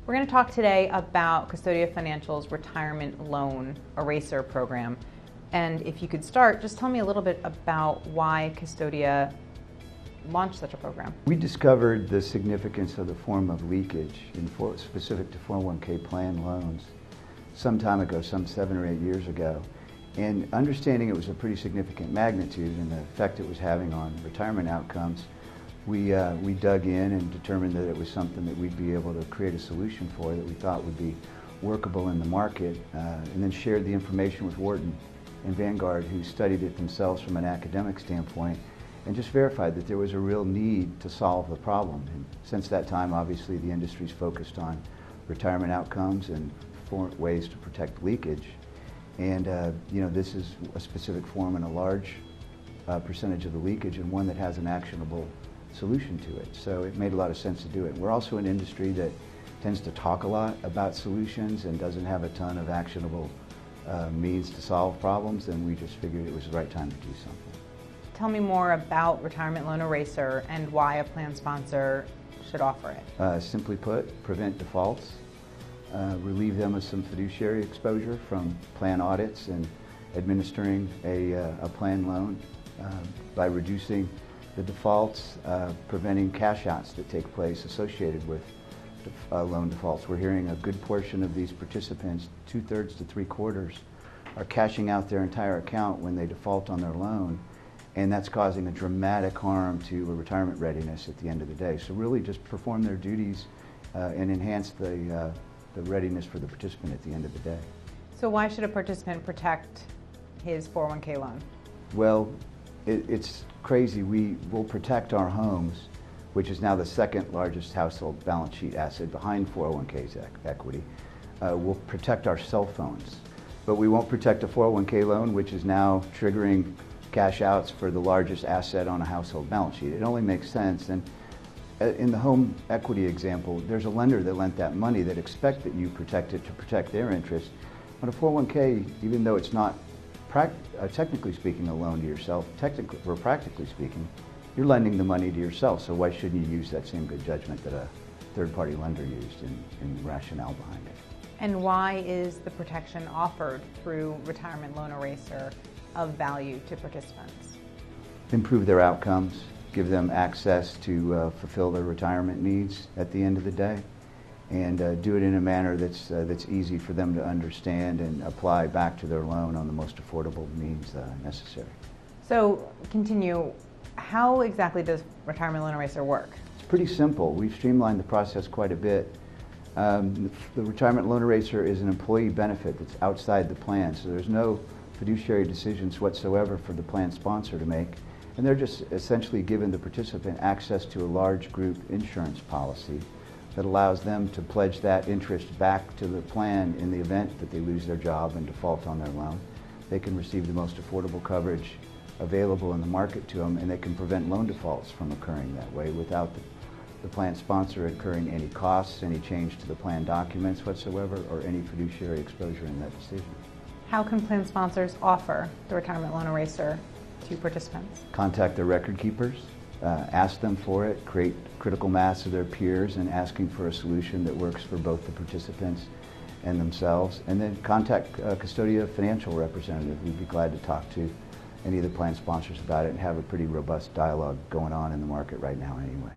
We're going to talk today about Custodia Financial's retirement loan eraser program. And if you could start, just tell me a little bit about why Custodia launched such a program. We discovered the significance of the form of leakage specific to 401k plan loans some time ago, some 7 or 8 years ago. And understanding it was a pretty significant magnitude and the effect it was having on retirement outcomes, we dug in and determined that it was something that we'd be able to create a solution for that we thought would be workable in the market, and then shared the information with Wharton and Vanguard, who studied it themselves from an academic standpoint, and just verified that there was a real need to solve the problem. And since that time, obviously, the industry's focused on retirement outcomes and ways to protect leakage. And this is a specific form and a large percentage of the leakage, and one that has an actionable solution to it. So it made a lot of sense to do it. We're also an industry that tends to talk a lot about solutions and doesn't have a ton of actionable means to solve problems, and we just figured it was the right time to do something. Tell me more about Retirement Loan Eraser and why a plan sponsor should offer it. Simply put, prevent defaults, relieve them of some fiduciary exposure from plan audits and administering a plan loan by reducing the defaults, preventing cash outs that take place associated with loan defaults. We're hearing a good portion of these participants, 2/3 to 3/4, are cashing out their entire account when they default on their loan, and that's causing a dramatic harm to retirement readiness at the end of the day. So really just perform their duties and enhance the readiness for the participant at the end of the day. So why should a participant protect his 401k loan? Well, it's crazy. We will protect our homes, which is now the second largest household balance sheet asset behind 401k's equity. We'll protect our cell phones, but we won't protect a 401k loan, which is now triggering cash outs for the largest asset on a household balance sheet. It only makes sense. And in the home equity example, there's a lender that lent that money that expect that you protect it to protect their interest. But a 401k, even though it's not technically speaking a loan to yourself, practically speaking, you're lending the money to yourself, so why shouldn't you use that same good judgment that a third-party lender used in the rationale behind it? And why is the protection offered through Retirement Loan Eraser of value to participants? Improve their outcomes, give them access to fulfill their retirement needs at the end of the day, and do it in a manner that's easy for them to understand and apply back to their loan on the most affordable means necessary. So continue. How exactly does Retirement Loan Eraser work? It's pretty simple. We've streamlined the process quite a bit. The Retirement Loan Eraser is an employee benefit that's outside the plan, so there's no fiduciary decisions whatsoever for the plan sponsor to make, and they're just essentially giving the participant access to a large group insurance policy that allows them to pledge that interest back to the plan in the event that they lose their job and default on their loan. They can receive the most affordable coverage available in the market to them, and they can prevent loan defaults from occurring that way without the plan sponsor incurring any costs, any change to the plan documents whatsoever, or any fiduciary exposure in that decision. How can plan sponsors offer the Retirement Loan Eraser to participants? Contact their record keepers, ask them for it, create critical mass of their peers and asking for a solution that works for both the participants and themselves, and then contact Custodia Financial representative. We'd be glad to talk to any of the plan sponsors about it and have a pretty robust dialogue going on in the market right now anyway.